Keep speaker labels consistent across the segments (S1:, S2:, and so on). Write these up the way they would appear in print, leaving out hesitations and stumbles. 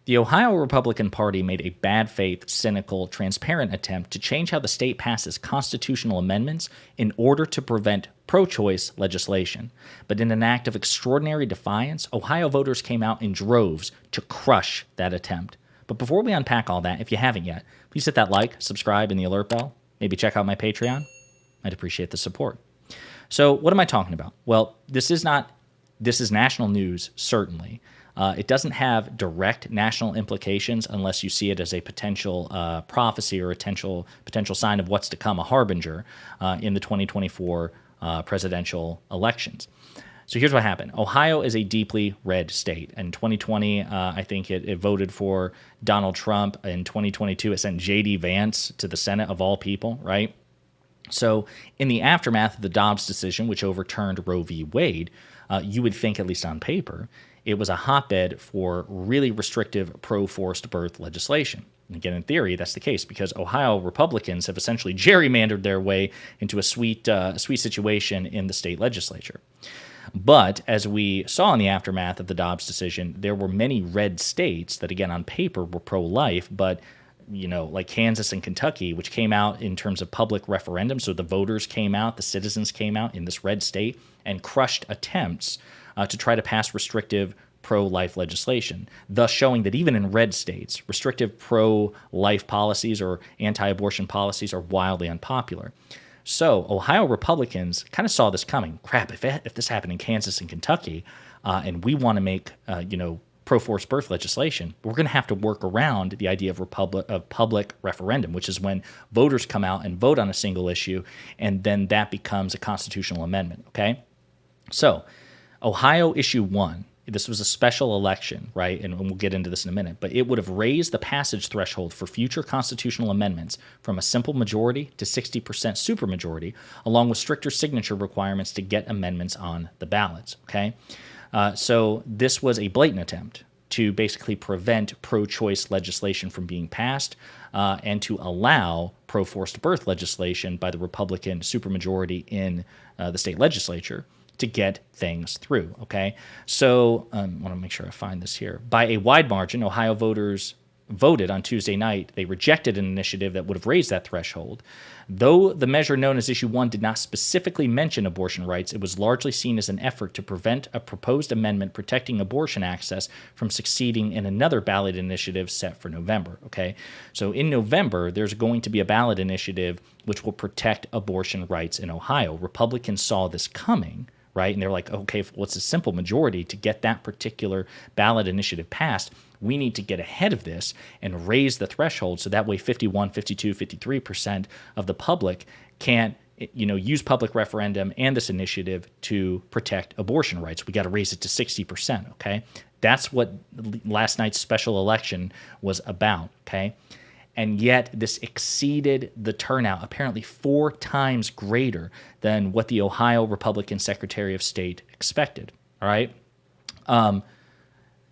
S1: The Ohio Republican Party made a bad faith, cynical, transparent attempt to change how the state passes constitutional amendments in order to prevent pro choice legislation. But in an act of extraordinary defiance, Ohio voters came out in droves to crush that attempt. But before we unpack all that, if you haven't yet, please hit that like, subscribe, and the alert bell. Maybe check out my Patreon. I'd appreciate the support. So, what am I talking about? Well, this is national news, certainly. It doesn't have direct national implications unless you see it as a potential prophecy or a potential sign of what's to come, a harbinger in the 2024 presidential elections. So here's what happened. Ohio is a deeply red state. In 2020, I think it voted for Donald Trump. In 2022, it sent J.D. Vance to the Senate of all people, right? So in the aftermath of the Dobbs decision, which overturned Roe v. Wade, you would think, at least on paper, it was a hotbed for really restrictive pro-forced birth legislation. And again, in theory, that's the case because Ohio Republicans have essentially gerrymandered their way into a sweet situation in the state legislature. But as we saw in the aftermath of the Dobbs decision, there were many red states that, again, on paper were pro-life, but like Kansas and Kentucky, which came out in terms of public referendum. So the voters came out, the citizens came out in this red state and crushed attempts to try to pass restrictive pro-life legislation, thus showing that even in red states, restrictive pro-life policies or anti-abortion policies are wildly unpopular. So Ohio Republicans kind of saw this coming. Crap, if this happened in Kansas and Kentucky, and we want to make pro-forced birth legislation, we're going to have to work around the idea of public referendum, which is when voters come out and vote on a single issue, and then that becomes a constitutional amendment, okay? So Ohio Issue 1, this was a special election, right? And we'll get into this in a minute, but it would have raised the passage threshold for future constitutional amendments from a simple majority to 60% supermajority, along with stricter signature requirements to get amendments on the ballots, okay? So this was a blatant attempt to basically prevent pro-choice legislation from being passed and to allow pro-forced birth legislation by the Republican supermajority in the state legislature to get things through, okay? So I want to make sure I find this here. By a wide margin, Ohio voters voted on Tuesday night. They rejected an initiative that would have raised that threshold. Though the measure known as Issue 1 did not specifically mention abortion rights, it was largely seen as an effort to prevent a proposed amendment protecting abortion access from succeeding in another ballot initiative set for November, okay? So in November, there's going to be a ballot initiative which will protect abortion rights in Ohio. Republicans saw this coming, right? And they're like, okay, what's a simple majority to get that particular ballot initiative passed? We need to get ahead of this and raise the threshold so that way 51, 52, 53% of the public can't use public referendum and this initiative to protect abortion rights. We got to raise it to 60%, okay? That's what last night's special election was about, okay? And yet this exceeded the turnout, apparently 4 times greater than what the Ohio Republican Secretary of State expected, all right?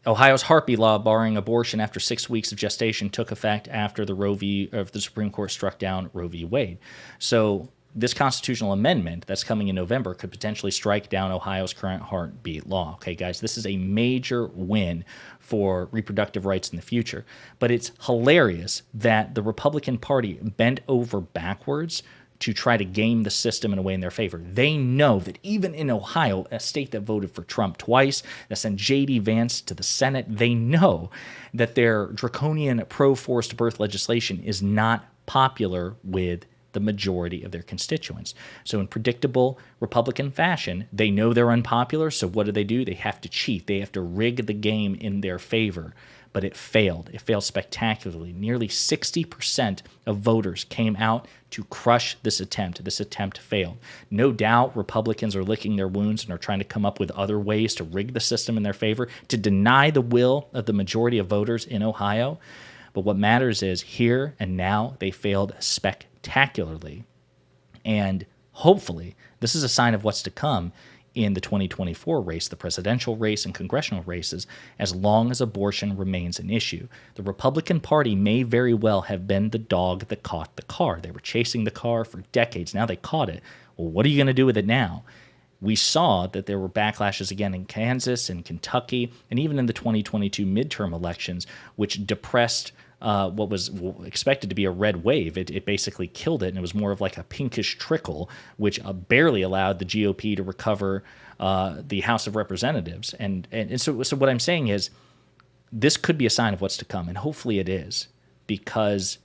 S1: Ohio's heartbeat law barring abortion after 6 weeks of gestation took effect after the Supreme Court struck down Roe v. Wade. So this constitutional amendment that's coming in November could potentially strike down Ohio's current heartbeat law. Okay, guys, this is a major win for reproductive rights in the future. But it's hilarious that the Republican Party bent over backwards to try to game the system in a way in their favor. They know that even in Ohio, a state that voted for Trump twice, that sent J.D. Vance to the Senate, they know that their draconian pro-forced birth legislation is not popular with the majority of their constituents. So in predictable Republican fashion, they know they're unpopular, so what do? They have to cheat. They have to rig the game in their favor. But it failed. It failed spectacularly. Nearly 60% of voters came out to crush this attempt. This attempt failed. No doubt Republicans are licking their wounds and are trying to come up with other ways to rig the system in their favor, to deny the will of the majority of voters in Ohio. But what matters is here and now they failed spectacularly. And hopefully this is a sign of what's to come in the 2024 race, the presidential race and congressional races, as long as abortion remains an issue. The Republican Party may very well have been the dog that caught the car. They were chasing the car for decades. Now they caught it. Well, what are you going to do with it now? We saw that there were backlashes again in Kansas and Kentucky, and even in the 2022 midterm elections, which depressed what was expected to be a red wave. It basically killed it, and it was more of like a pinkish trickle, which barely allowed the GOP to recover the House of Representatives. And so what I'm saying is this could be a sign of what's to come, and hopefully it is, because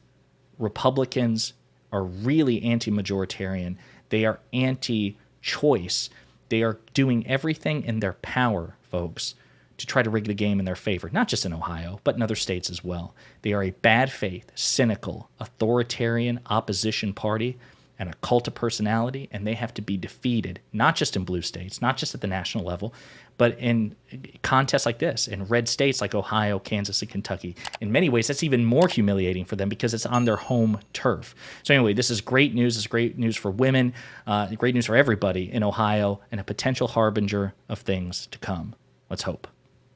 S1: Republicans are really anti-majoritarian. They are anti-choice. They are doing everything in their power, folks, to try to rig the game in their favor, not just in Ohio, but in other states as well. They are a bad faith, cynical, authoritarian opposition party and a cult of personality, and they have to be defeated, not just in blue states, not just at the national level, but in contests like this, in red states like Ohio, Kansas, and Kentucky. In many ways, that's even more humiliating for them because it's on their home turf. So anyway, this is great news. It's great news for women, great news for everybody in Ohio, and a potential harbinger of things to come. Let's hope.